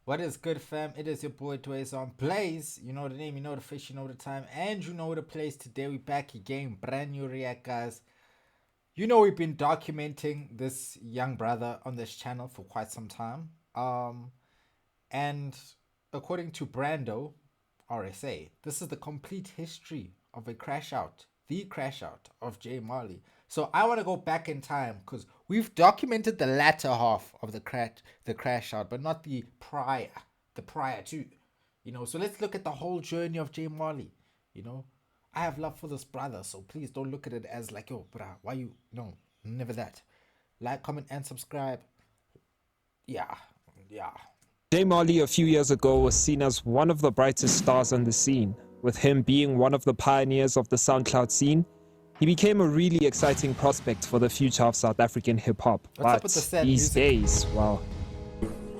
What is good, fam? It is your boy Dwayze on Blaze. You know the name, you know the fish, you know the time, and you know the place. Today we back again, brand new react, guys. You know we've been documenting this young brother on this channel for quite some time. And according to Brando, RSA, this is the complete history of a crash out, the crash out of jmolley. So I want to go back in time because we've documented the latter half of the crash out, but not the prior to, So let's look at the whole journey of jmolley. I have love for this brother, so please don't look at it as like, yo, bruh, why you? No, never that. Like, comment, and subscribe. Yeah. jmolley a few years ago was seen as one of the brightest stars on the scene. With him being one of the pioneers of the SoundCloud scene, he became a really exciting prospect for the future of South African hip-hop. But these days, well...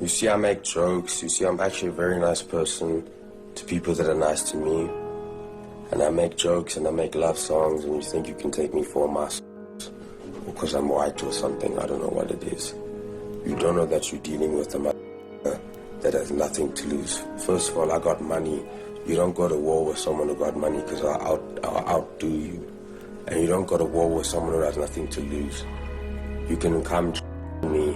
You see, I make jokes. You see, I'm actually a very nice person to people that are nice to me. And I make jokes and I make love songs, and you think you can take me for a mask because I'm white or something. I don't know what it is. You don't know that you're dealing with a man that has nothing to lose. First of all, I got money. You don't go to war with someone who got money because I'll outdo you. And you don't go to war with someone who has nothing to lose. You can come to me.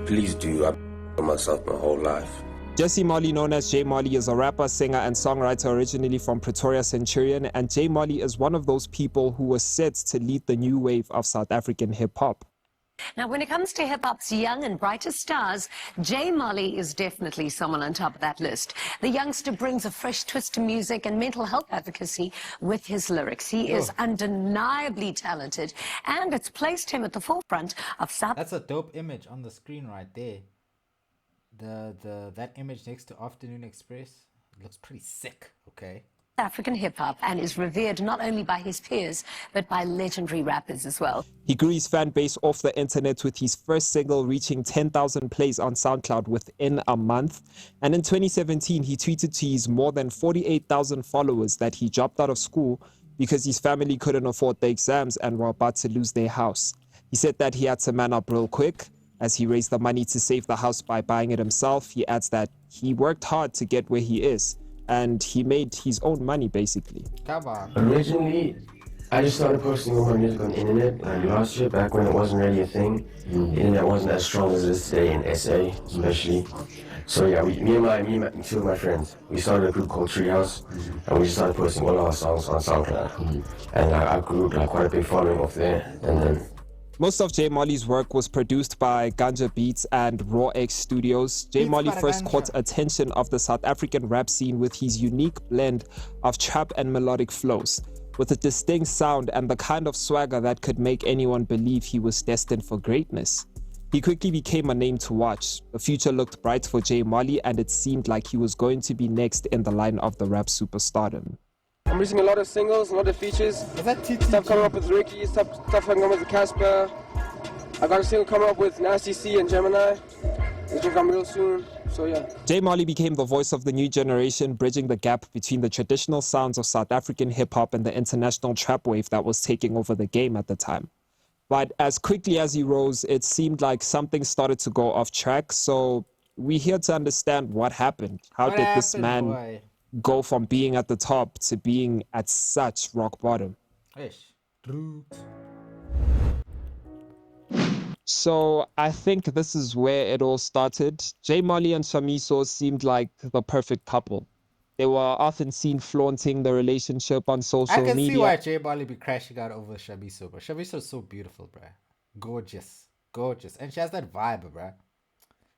Please do. I've been myself my whole life. Jesse Molley, known as jmolley, is a rapper, singer, and songwriter originally from Pretoria, Centurion, and jmolley is one of those people who was set to lead the new wave of South African hip-hop. Now, when it comes to hip-hop's young and brighter stars, jmolley is definitely someone on top of that list. The youngster brings a fresh twist to music and mental health advocacy with his lyrics. He is undeniably talented, and it's placed him at the forefront of South... That's a dope image on the screen right there. That image next to Afternoon Express looks pretty sick, okay? African hip-hop, and is revered not only by his peers, but by legendary rappers as well. He grew his fan base off the internet with his first single reaching 10,000 plays on SoundCloud within a month. And in 2017, he tweeted to his more than 48,000 followers that he dropped out of school because his family couldn't afford the exams and were about to lose their house. He said that he had to man up real quick as he raised the money to save the house by buying it himself. He adds that he worked hard to get where he is, and he made his own money, basically. Come on. Originally, I just started posting all my music on the internet like last year, back when it wasn't really a thing. The internet wasn't as strong as it is today in SA, especially. So yeah, me and two of my friends, we started a group called Treehouse, and we just started posting all our songs on SoundCloud. And I grew quite a big following off there, and then... Most of jmolley's work was produced by Ganja Beats and Raw X Studios. jmolley first caught attention of the South African rap scene with his unique blend of trap and melodic flows, with a distinct sound and the kind of swagger that could make anyone believe he was destined for greatness. He quickly became a name to watch. The future looked bright for jmolley, and it seemed like he was going to be next in the line of the rap superstardom. I'm releasing a lot of singles, a lot of features. Stuff coming up with Ricky, stuff coming up with Casper. I got a single coming up with Nasty C and Gemini. It's gonna come real soon, so yeah. jmolley became the voice of the new generation, bridging the gap between the traditional sounds of South African hip-hop and the international trap wave that was taking over the game at the time. But as quickly as he rose, it seemed like something started to go off track, so we're here to understand what happened. How did this man go from being at the top to being at such rock bottom? So I think this is where it all started. jmolley and Shamiso seemed like the perfect couple. They were often seen flaunting the relationship on social media. I can see why jmolley be crashing out over Shamiso, but Shamiso is so beautiful, bruh. Gorgeous. And she has that vibe, bruh.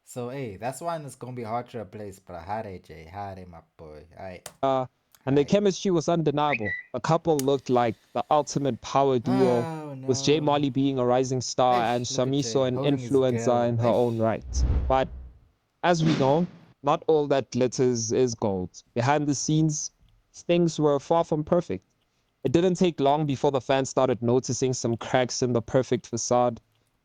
So, hey, that's one that's going to be hard to replace, but hare, Jay. Hare, my boy. All right. And the chemistry was undeniable. The couple looked like the ultimate power duo, with jmolley being a rising star and Shamiso an influencer in her own right. But as we know, not all that glitters is gold. Behind the scenes, things were far from perfect. It didn't take long before the fans started noticing some cracks in the perfect facade.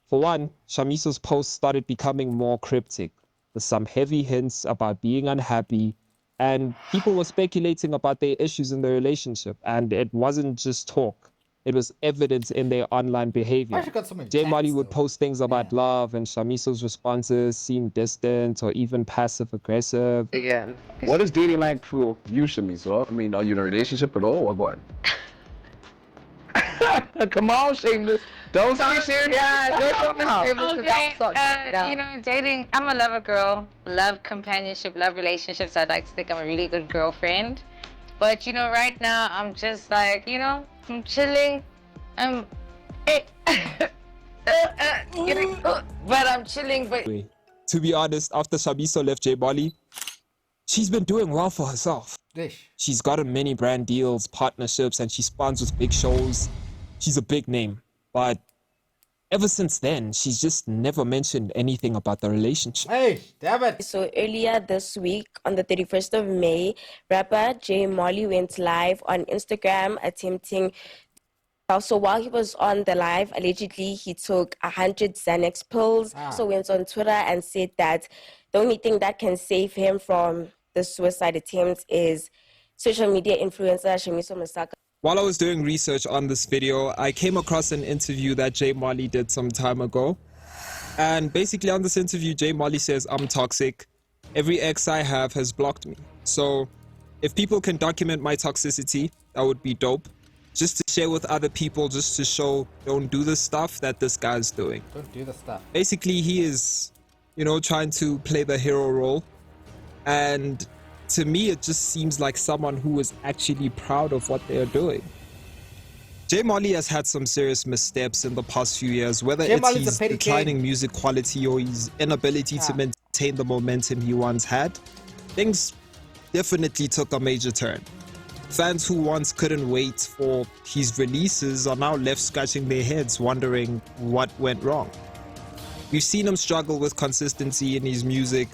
For one, Shamiso's posts started becoming more cryptic, with some heavy hints about being unhappy, and people were speculating about their issues in the relationship, and it wasn't just talk. it was evident in their online behavior. Why she got so many J chats, Molley would though? post things about Man. love, and Shamiso's responses seemed distant or even passive aggressive. Again. What is dating like for you, Shamiso? I mean, are you in a relationship at all or what? Come on, shameless. Don't say serious. Yeah, there's so much Okay, you know, dating, I'm a lover girl, love companionship, love relationships. I'd like to think I'm a really good girlfriend. But, you know, right now, I'm just like, you know, I'm chilling. I'm, but I'm chilling, but... To be honest, after Shamiso left J Molley, she's been doing well for herself. Dish. She's gotten many brand deals, partnerships, and she spawns with big shows. She's a big name. But ever since then, she's just never mentioned anything about the relationship. Hey, damn it. So earlier this week, on the 31st of May, rapper J Molley went live on Instagram attempting. So while he was on the live, allegedly he took 100 Xanax pills. So went on Twitter and said that the only thing that can save him from the suicide attempt is social media influencer Shamiso Masaka. While I was doing research on this video, I came across an interview that J Molley did some time ago. And basically on this interview, J Molley says, I'm toxic. Every ex I have has blocked me. So if people can document my toxicity, that would be dope. Just to share with other people, just to show, don't do the stuff that this guy's doing. Don't do the stuff. Basically, he is, you know, trying to play the hero role. And to me, it just seems like someone who is actually proud of what they're doing. J Molley has had some serious missteps in the past few years, whether J it's Molley's his a petty declining king. music quality or his inability to maintain the momentum he once had. Things definitely took a major turn. Fans who once couldn't wait for his releases are now left scratching their heads wondering what went wrong. We've seen him struggle with consistency in his music.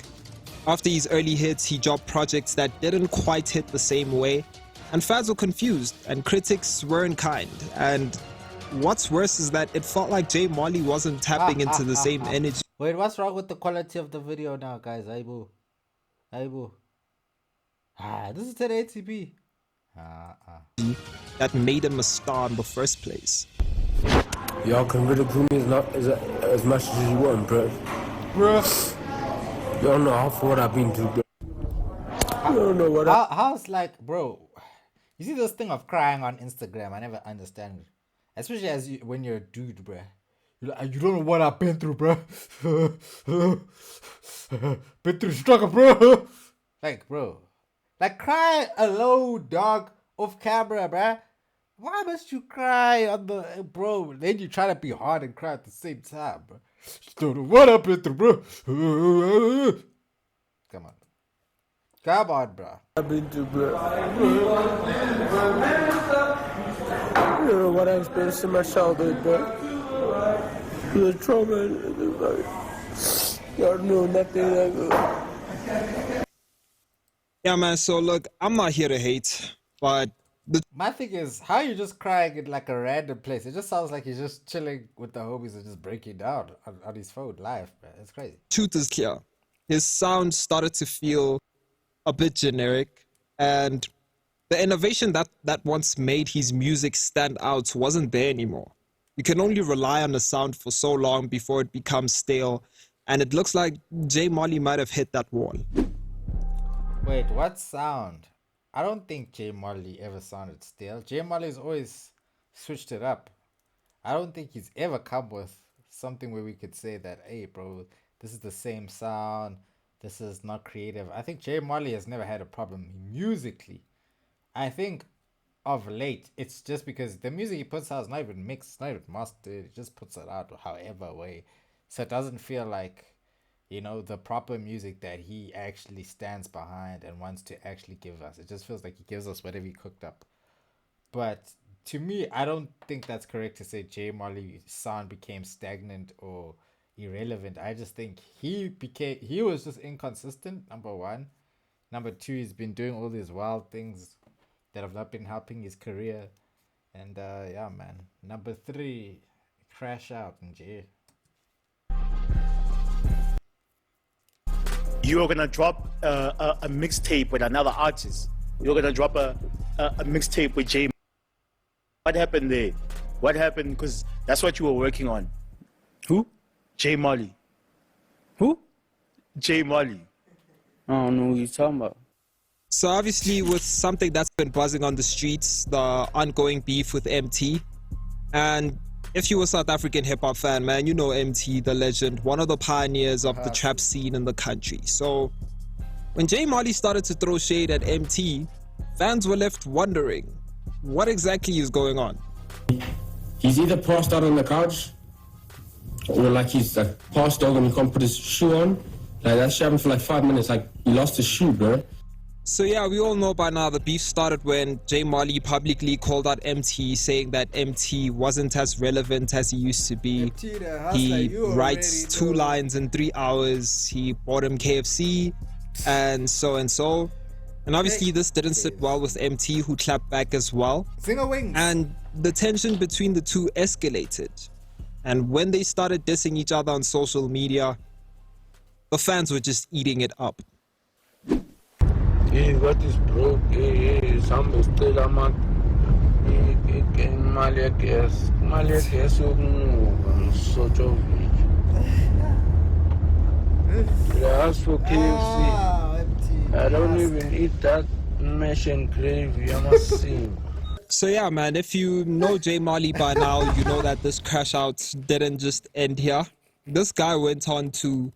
After his early hits, he dropped projects that didn't quite hit the same way, and fans were confused, and critics weren't kind. And what's worse is that it felt like J Molley wasn't tapping into the same energy. Wait, what's wrong with the quality of the video now, guys? Aibu. This is 1080p. That made him a star in the first place. Y'all can ridicule me as much as you want, bro. You don't know how far what I've been through, bro. You don't know what How's like, bro? You see this thing of crying on Instagram? I never understand it. Especially when you're a dude, bro. You're like, you don't know what I've been through, bro. Been through struggle, bro. Like, bro. Like, cry alone, dog, off camera, bro. Why must you cry on the, bro? Then you try to be hard and cry at the same time, bro. You don't know what I've been through, bro. Come on. Come on, bro. I've been through, bro. You don't know what I experienced in my childhood, bro. The trauma. Y'all know nothing. Yeah, man, so look, I'm not here to hate, but my thing is, how you just crying in like a random place? It just sounds like he's just chilling with the homies and just breaking down on his phone live, man. It's crazy. Truth is clear. His sound started to feel a bit generic, and the innovation that once made his music stand out wasn't there anymore. You can only rely on the sound for so long before it becomes stale, and it looks like J Molley might have hit that wall. Wait, what sound? I don't think J Molley ever sounded stale. J Molley's always switched it up. I don't think he's ever come with something where we could say that, hey, bro, this is the same sound. This is not creative. I think J Molley has never had a problem musically. I think of late, it's just because the music he puts out is not even mixed, not even mastered. He just puts it out however way. So it doesn't feel like, you know, the proper music that he actually stands behind and wants to actually give us. It just feels like he gives us whatever he cooked up. But to me, I don't think that's correct to say J Molley's sound became stagnant or irrelevant. I just think he was just inconsistent, number one. Number two, he's been doing all these wild things that have not been helping his career. And yeah, man. Number three, Crashout and J. You're gonna drop a mixtape with another artist. You're gonna drop a mixtape with J. What happened there? What happened? Because that's what you were working on. Who? J Molley. Who? J Molley. I don't know who you're talking about. So obviously with something that's been buzzing on the streets, the ongoing beef with Emtee. And if you're a South African hip-hop fan, man, you know Emtee, the legend, one of the pioneers of the trap scene in the country. So when J Molley started to throw shade at Emtee, fans were left wondering, what exactly is going on? He's either passed out on the couch, or like he's like passed out and he can't put his shoe on. Like that shit happened for like 5 minutes. Like he lost his shoe, bro. So yeah, we all know by now the beef started when J Molley publicly called out Emtee, saying that Emtee wasn't as relevant as he used to be. He writes 2 lines in 3 hours. He bought him KFC and so and so. And obviously this didn't sit well with Emtee, who clapped back as well. And the tension between the two escalated. And when they started dissing each other on social media, the fans were just eating it up. Hey, what is broke? Hey, some still a man. Mali guess, so joking. Ask for KFC. I don't even eat that mesh and gravy. I must sing. So yeah, man, if you know J Molley by now, you know that this crash out didn't just end here. This guy went on to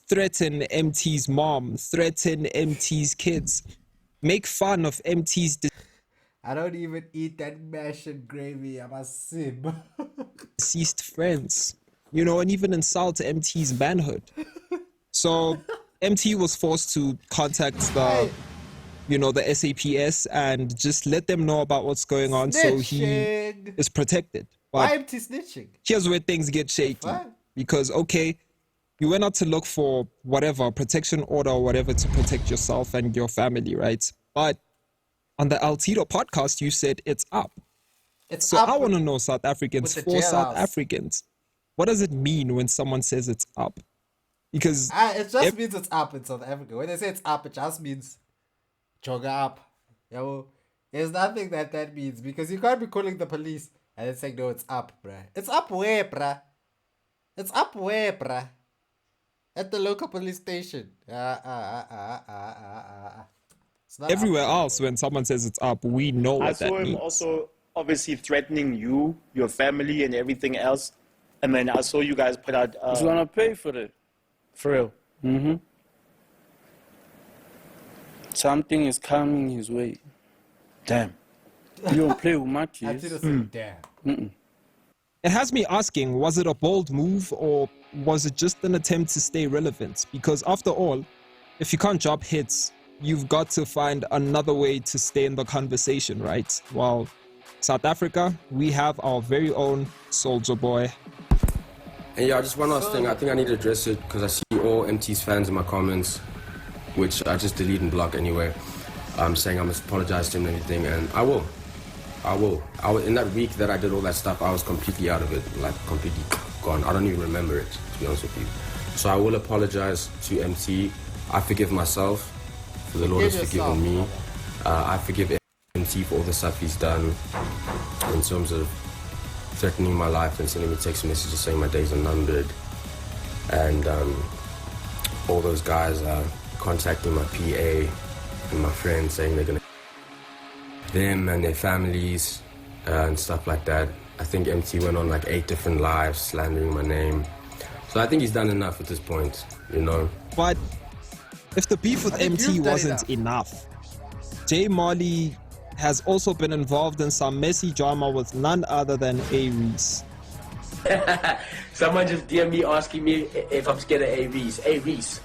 threaten Emtee's mom, threaten Emtee's kids, make fun of Emtee's I don't even eat that mash and gravy. I'm a sim. deceased friends, you know, and even insult Emtee's manhood. So Emtee was forced to contact the, you know, the SAPS and just let them know about what's going on, so he is protected. But why Emtee snitching? Here's where things get shaky. Because, okay, you went out to look for whatever, protection order or whatever to protect yourself and your family, right? But on the Altito podcast, you said it's up. So I want to know, South Africans, for South Africans, what does it mean when someone says it's up? Because it just means it's up in South Africa. When they say it's up, it just means jog up. Yeah, well, there's nothing that means, because you can't be calling the police and then saying, no, it's up, bruh. It's up where, bruh? It's up where, bruh? At the local police station. Everywhere else, when someone says it's up, we know what that means. I saw him also obviously threatening you, your family, and everything else. And then I saw you guys put out... He's gonna pay for it. For real? Mm-hmm. Something is coming his way. Damn. You don't play with my kids. I didn't say damn. Mm-mm. It has me asking, was it a bold move or was it just an attempt to stay relevant? Because after all, if you can't drop hits, you've got to find another way to stay in the conversation, right? Well, South Africa, we have our very own Soulja Boy. And yeah, just one last thing. I think I need to address it because I see all Emtee's fans in my comments, which I just delete and block anyway. Saying I must apologize to him and everything, and I will. In that week that I did all that stuff, I was completely out of it, like completely gone. I don't even remember it, to be honest with you. So I will apologize to Emtee. I forgive myself, for the Lord has forgiven me. I forgive Emtee for all the stuff he's done in terms of threatening my life and sending me text messages saying my days are numbered. And all those guys contacting my PA and my friends saying they're gonna them and their families and stuff like that. I think Emtee went on like 8 different lives slandering my name. So I think he's done enough at this point, you know. But if the beef with Emtee wasn't enough, J Molley has also been involved in some messy drama with none other than Reese. Someone just DM me asking me if I'm scared of Reese. Reese.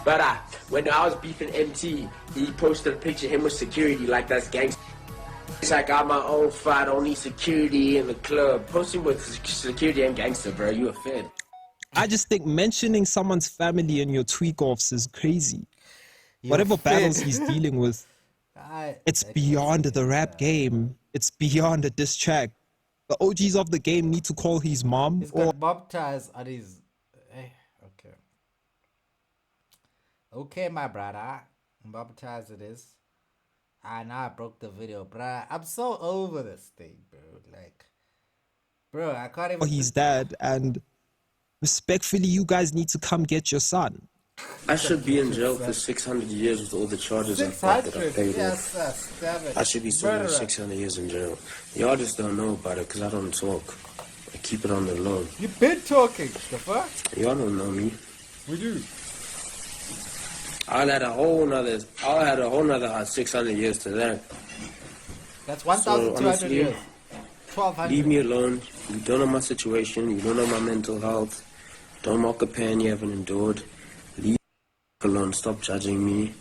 But when I was beefing Emtee, he posted a picture of him with security like that's gangster. It's like, I got my own fight, don't need security in the club. Posting with security and gangster, bro, you a fed. I just think mentioning someone's family in your tweak-offs is crazy. Whatever battles he's dealing with, it's beyond the rap game. It's beyond a diss track. The OGs of the game need to call his mom. He's got mob ties on his... okay. Okay, my brother. Mob ties it is. I know I broke the video, bruh. I'm so over this thing, bro. Like, Bro, I can't even. For his dad, and respectfully, you guys need to come get your son. I should be in jail for 600 years with all the charges I've got that I paid off. Yes, I should be serving 600 years in jail. Y'all just don't know about it because I don't talk. I keep it on the low. You've been talking, the fuck? Y'all don't know me. We do. I'll add a whole nother 600 years to that. That's 1,200 years. 1,200. Leave me alone. You don't know my situation. You don't know my mental health. Don't mock a pain you haven't endured. Leave me alone. Stop judging me.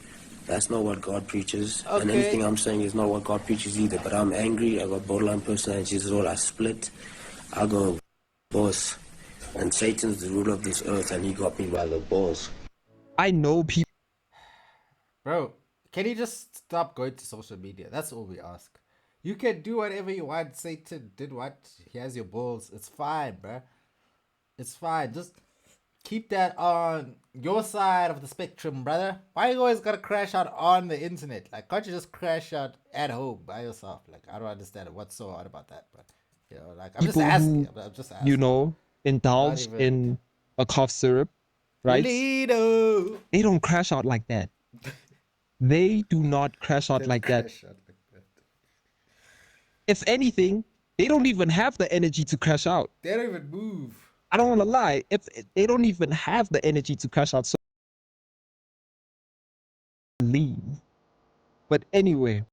That's not what God preaches. Okay. And anything I'm saying is not what God preaches either. But I'm angry. I got borderline personalities as well. I split. I go boss. And Satan's the ruler of this earth, and he got me by the balls. I know people. Bro, can you just stop going to social media? That's all we ask. You can do whatever you want. Satan did what? He has your balls. It's fine, bro. It's fine. Just keep that on your side of the spectrum, brother. Why you always gotta crash out on the internet? Like, can't you just crash out at home by yourself? Like, I don't understand what's so hard about that. But, you know, like, I'm just asking. I'm just asking. You know, indulge in a cough syrup, right? Lido. They don't crash out like that. They do not crash out like that. If anything, they don't even have the energy to crash out. They don't even move. I don't want to lie. If they don't even have the energy to crash out, so leave. But anyway.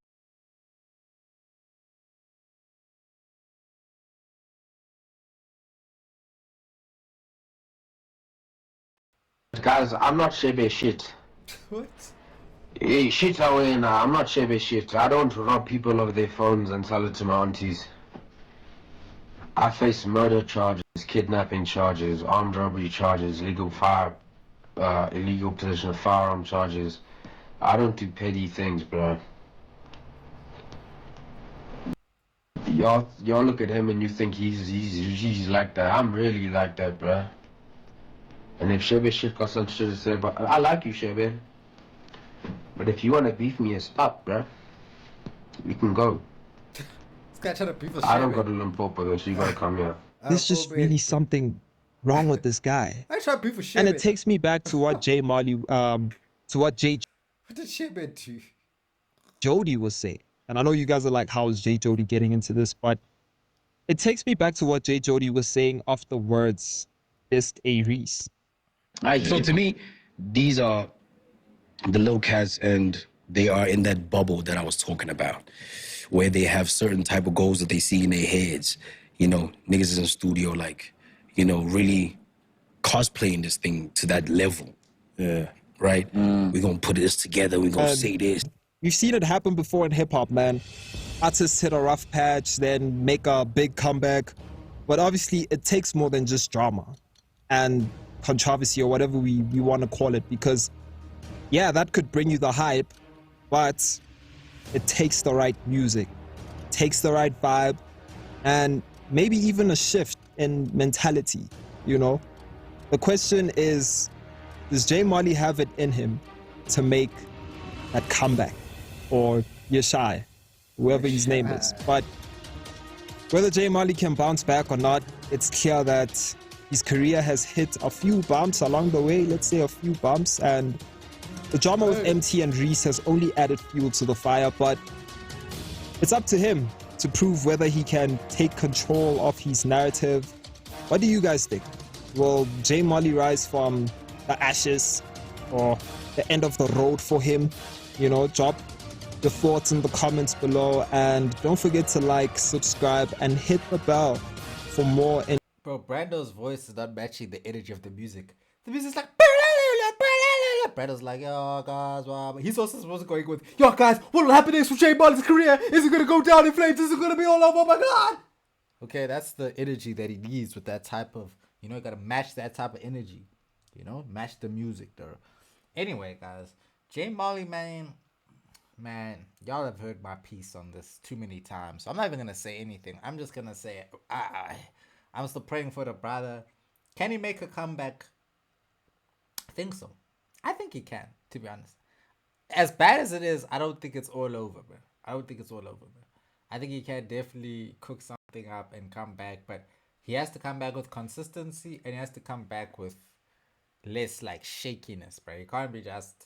Guys, I'm not shebe shit. What? Hey, shit away now. I'm not shebe shit. I don't rob people of their phones and sell it to my aunties. I face murder charges, kidnapping charges, armed robbery charges, illegal possession of firearm charges. I don't do petty things, bro. Y'all look at him and you think he's like that. I'm really like that, bro. And if Shebe shit got some shit to say about, I like you, Shebe. But if you wanna beef me, it's up, bro. We can go. This guy trying to beef us. I don't go to Limpopo though, so you gotta come here. There's just really something wrong with this guy. I try to beef for shit. And it takes me back to what Molley, to what What did Shebe do? Jody was saying. And I know you guys are like, how is J Jody getting into this? But it takes me back to what J Jody was saying after words, Best A Reese. So to me, these are the low cats, and they are in that bubble that I was talking about, where they have certain type of goals that they see in their heads. You know, niggas is in the studio, like, you know, really cosplaying this thing to that level. Yeah. Right? We're gonna put this together, we're gonna say this. We've seen it happen before in hip-hop, man. Artists hit a rough patch, then make a big comeback. But obviously, it takes more than just drama and controversy or whatever we want to call it, because yeah, that could bring you the hype, but it takes the right music, takes the right vibe, and maybe even a shift in mentality, you know? The question is, does J Molley have it in him to make that comeback? Or Yeshai, whoever his name is. But whether J Molley can bounce back or not, it's clear that his career has hit a few bumps along the way, let's say a few bumps, and the drama with Emtee and Reese has only added fuel to the fire, but it's up to him to prove whether he can take control of his narrative. What do you guys think? Will J Molley rise from the ashes or the end of the road for him? You know, drop your thoughts in the comments below, and don't forget to like, subscribe, and hit the bell for more. Bro, Brando's voice is not matching the energy of the music. The music's like, Brando's like, yo guys, wow. He's also supposed to go with, yo guys, what will happen next with J Molley's career? Is it gonna go down in flames? Is it gonna be all over? Oh my god! Okay, that's the energy that he needs with that type of, you know, you gotta match that type of energy. You know, match the music though. Anyway, guys, J Molley, man, y'all have heard my piece on this too many times, so I'm not even gonna say anything. I'm just gonna say, I'm still praying for the brother. Can he make a comeback? I think so. I think he can, to be honest. As bad as it is, I don't think it's all over, bro. I don't think it's all over, bro. I think he can definitely cook something up and come back, but he has to come back with consistency, and he has to come back with less like shakiness, bro. He can't be just,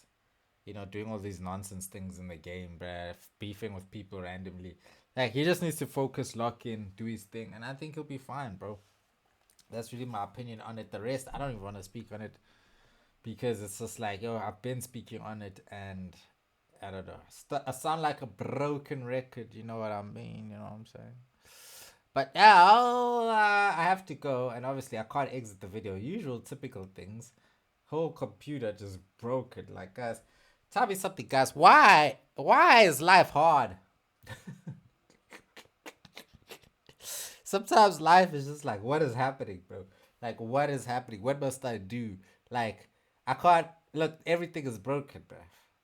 doing all these nonsense things in the game, bro. Beefing with people randomly. Like, he just needs to focus, lock in, do his thing, and I think he'll be fine, bro. That's really my opinion on it. The rest, I don't even want to speak on it, because it's just like, yo, I've been speaking on it, and I don't know. I sound like a broken record, you know what I mean? You know what I'm saying? But yeah, I have to go, and obviously I can't exit the video. Usual, typical things. Whole computer just broken. Like, guys, tell me something, guys. Why is life hard? Sometimes life is just like, what is happening, bro? Like, what is happening? What must I do? Like, I can't look. Everything is broken, bro.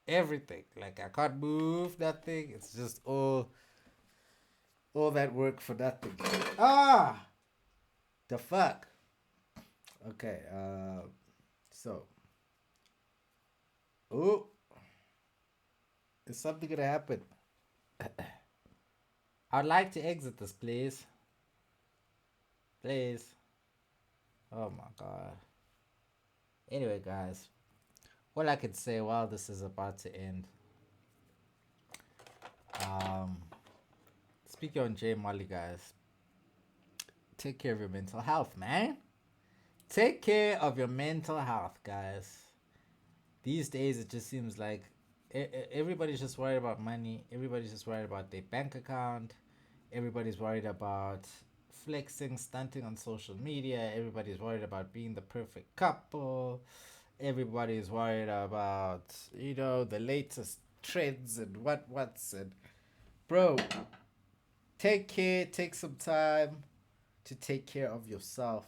Everything. Like, I can't move nothing. It's just all that work for nothing. The fuck. Okay. So. Oh. Is something gonna happen? I'd like to exit this, please. Please. Oh my god. Anyway, guys. All I can say while this is about to end. Speaking on jmolley, guys. Take care of your mental health, man. Take care of your mental health, guys. These days, it just seems like everybody's just worried about money. Everybody's just worried about their bank account. Everybody's worried about flexing, stunting on social media. Everybody's worried about being the perfect couple. Everybody's worried about, the latest trends and what's and bro, take some time to take care of yourself,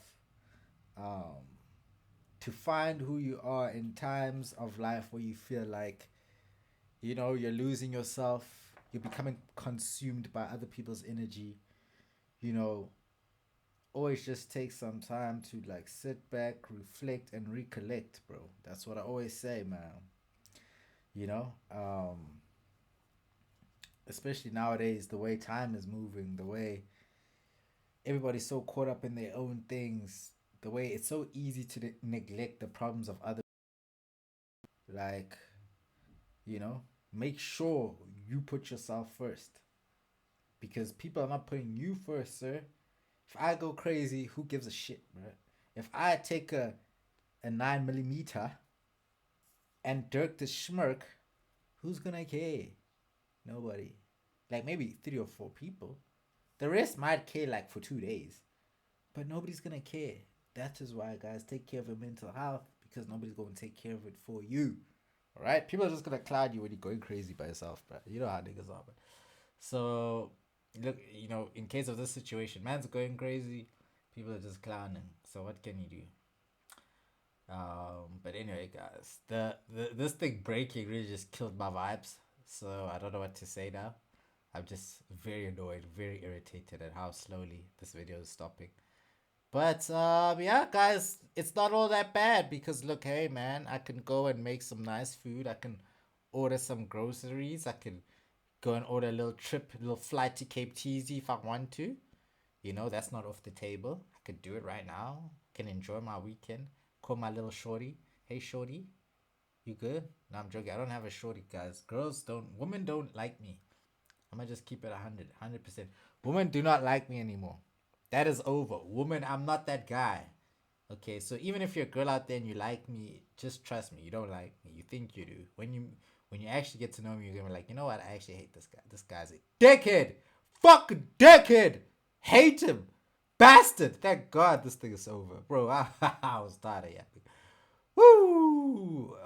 to find who you are in times of life where you feel like, you're losing yourself, you're becoming consumed by other people's energy. Always just take some time to like sit back, reflect, and recollect, bro. That's what I always say, man. Especially nowadays, the way time is moving, the way everybody's so caught up in their own things, the way it's so easy to neglect the problems of others. Like, make sure you put yourself first, because people are not putting you first, sir. If I go crazy, who gives a shit, bro? If I take a 9mm and Dirk the Schmirk, who's gonna care? Nobody. Like maybe 3 or 4 people. The rest might care like for 2 days, but nobody's gonna care. That is why, guys, take care of your mental health, because nobody's gonna take care of it for you. All right? People are just gonna clown you when you're going crazy by yourself, bro. You know how niggas are, bro. So look, in case of this situation, man's going crazy, people are just clowning. So what can you do? But anyway, guys, this thing breaking really just killed my vibes. So I don't know what to say now. I'm just very annoyed, very irritated at how slowly this video is stopping. But yeah, guys, it's not all that bad, because look, hey man, I can go and make some nice food. I can order some groceries. I can go and order a little flight to Cape Teasy if I want to. That's not off the table. I could do it right now. I can enjoy my weekend. Call my little shorty. Hey, shorty. You good? No, I'm joking. I don't have a shorty, guys. Women don't like me. I'm going to just keep it 100%. Women do not like me anymore. That is over. Woman, I'm not that guy. Okay, so even if you're a girl out there and you like me, just trust me. You don't like me. You think you do. When you actually get to know me, you're going to be like, you know what? I actually hate this guy. This guy's a dickhead. Fucking dickhead. Hate him. Bastard. Thank God this thing is over. Bro, I was tired of yapping.